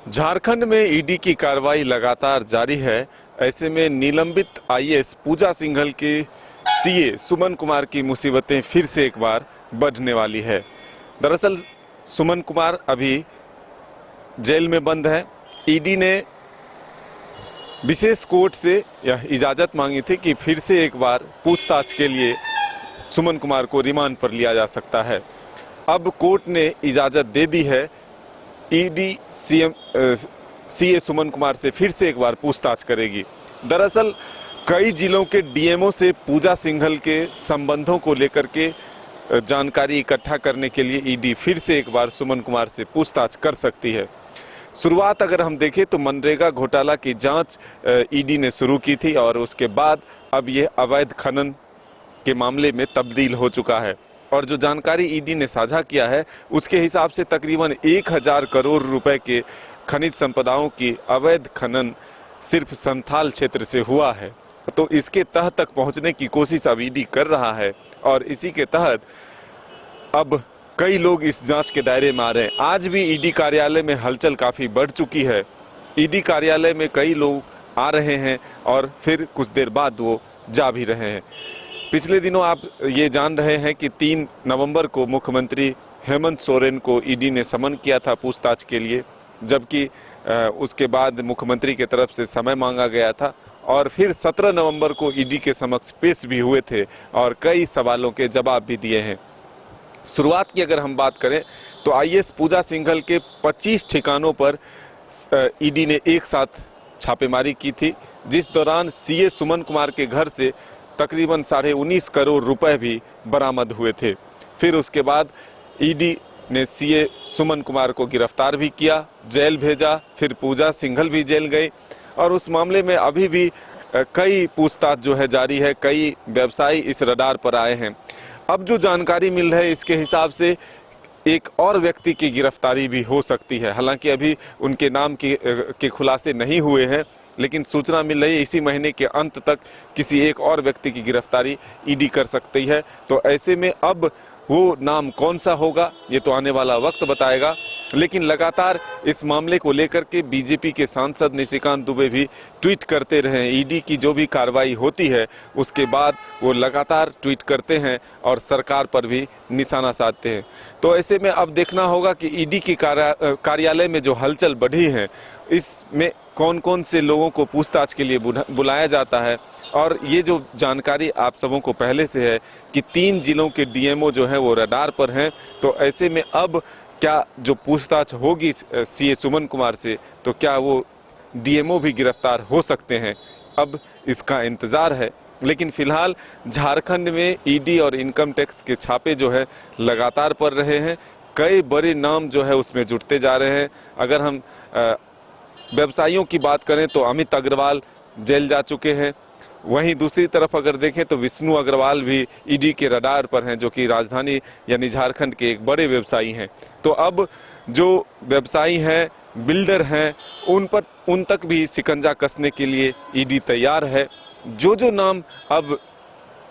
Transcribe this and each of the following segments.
झारखंड में ईडी की कार्रवाई लगातार जारी है। ऐसे में निलंबित आईएएस पूजा सिंघल के सीए सुमन कुमार की मुसीबतें फिर से एक बार बढ़ने वाली है। दरअसल सुमन कुमार अभी जेल में बंद है। ईडी ने विशेष कोर्ट से यह इजाज़त मांगी थी कि फिर से एक बार पूछताछ के लिए सुमन कुमार को रिमांड पर लिया जा सकता है। अब कोर्ट ने इजाज़त दे दी है। ईडी सीए सुमन कुमार से फिर से एक बार पूछताछ करेगी। दरअसल कई जिलों के डीएमओ से पूजा सिंघल के संबंधों को लेकर के जानकारी इकट्ठा करने के लिए ईडी फिर से एक बार सुमन कुमार से पूछताछ कर सकती है। शुरुआत अगर हम देखें तो मनरेगा घोटाला की जांच ईडी ने शुरू की थी और उसके बाद अब ये अवैध खनन के मामले में तब्दील हो चुका है। और जो जानकारी ईडी ने साझा किया है उसके हिसाब से तकरीबन 1000 करोड़ रुपए के खनिज संपदाओं की अवैध खनन सिर्फ संथाल क्षेत्र से हुआ है। तो इसके तह तक पहुंचने की कोशिश अब ईडी कर रहा है और इसी के तहत अब कई लोग इस जांच के दायरे में आ रहे हैं। आज भी ईडी कार्यालय में हलचल काफ़ी बढ़ चुकी है। ईडी कार्यालय में कई लोग आ रहे हैं और फिर कुछ देर बाद वो जा भी रहे हैं। पिछले दिनों आप ये जान रहे हैं कि 3 नवंबर को मुख्यमंत्री हेमंत सोरेन को ईडी ने समन किया था पूछताछ के लिए, जबकि उसके बाद मुख्यमंत्री की तरफ से समय मांगा गया था और फिर 17 नवंबर को ईडी के समक्ष पेश भी हुए थे और कई सवालों के जवाब भी दिए हैं। शुरुआत की अगर हम बात करें तो आईएएस पूजा सिंघल के 25 ठिकानों पर ईडी ने एक साथ छापेमारी की थी, जिस दौरान सीए सुमन कुमार के घर से तकरीबन 19.5 करोड़ रुपए भी बरामद हुए थे। फिर उसके बाद ईडी ने सीए सुमन कुमार को गिरफ्तार भी किया, जेल भेजा, फिर पूजा सिंघल भी जेल गई और उस मामले में अभी भी कई पूछताछ जो है जारी है। कई व्यवसायी इस रडार पर आए हैं। अब जो जानकारी मिल रही है इसके हिसाब से एक और व्यक्ति की गिरफ्तारी भी हो सकती है। हालांकि अभी उनके नाम के खुलासे नहीं हुए हैं, लेकिन सूचना मिल रही है इसी महीने के अंत तक किसी एक और व्यक्ति की गिरफ्तारी ईडी कर सकती है। तो ऐसे में अब वो नाम कौन सा होगा ये तो आने वाला वक्त बताएगा। लेकिन लगातार इस मामले को लेकर के बीजेपी के सांसद निशिकांत दुबे भी ट्वीट करते रहे हैं। ईडी की जो भी कार्रवाई होती है उसके बाद वो लगातार ट्वीट करते हैं और सरकार पर भी निशाना साधते हैं। तो ऐसे में अब देखना होगा कि ईडी की कार्यालय में जो हलचल बढ़ी है इसमें कौन कौन से लोगों को पूछताछ के लिए बुलाया जाता है। और ये जो जानकारी आप सबों को पहले से है कि 3 जिलों के डीएमओ जो हैं वो रडार पर हैं। तो ऐसे में अब क्या जो पूछताछ होगी सीए सुमन कुमार से, तो क्या वो डीएमओ भी गिरफ्तार हो सकते हैं, अब इसका इंतज़ार है। लेकिन फिलहाल झारखंड में ईडी और इनकम टैक्स के छापे जो है लगातार पड़ रहे हैं। कई बड़े नाम जो है उसमें जुटते जा रहे हैं। अगर हम व्यवसायियों की बात करें तो अमित अग्रवाल जेल जा चुके हैं। वहीं दूसरी तरफ अगर देखें तो विष्णु अग्रवाल भी ईडी के रडार पर हैं, जो कि राजधानी यानी झारखंड के एक बड़े व्यवसायी हैं। तो अब जो व्यवसायी हैं, बिल्डर हैं, उन तक भी शिकंजा कसने के लिए ईडी तैयार है। जो नाम अब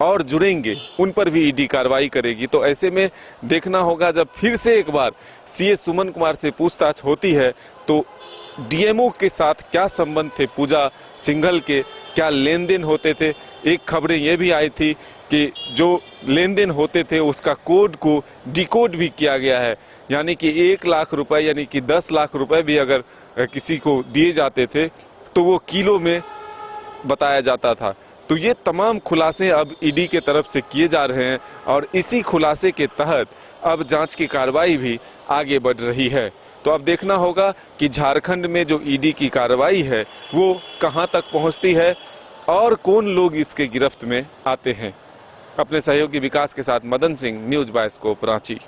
और जुड़ेंगे उन पर भी ईडी कार्रवाई करेगी। तो ऐसे में देखना होगा जब फिर से एक बार सीए सुमन कुमार से पूछताछ होती है तो डीएमओ के साथ क्या संबंध थे पूजा सिंघल के, क्या लेन देन होते थे। एक खबरें ये भी आई थी कि जो लेन देन होते थे उसका कोड को डिकोड भी किया गया है, यानी कि 1 लाख रुपए यानी कि 10 लाख रुपए भी अगर किसी को दिए जाते थे तो वो किलो में बताया जाता था। तो ये तमाम खुलासे अब ईडी के तरफ से किए जा रहे हैं और इसी खुलासे के तहत अब जांच की कार्रवाई भी आगे बढ़ रही है। तो अब देखना होगा कि झारखंड में जो ईडी की कार्रवाई है वो कहां तक पहुंचती है और कौन लोग इसके गिरफ्त में आते हैं। अपने सहयोगी विकास के साथ मदन सिंह, न्यूज़ बायस्कोप, रांची।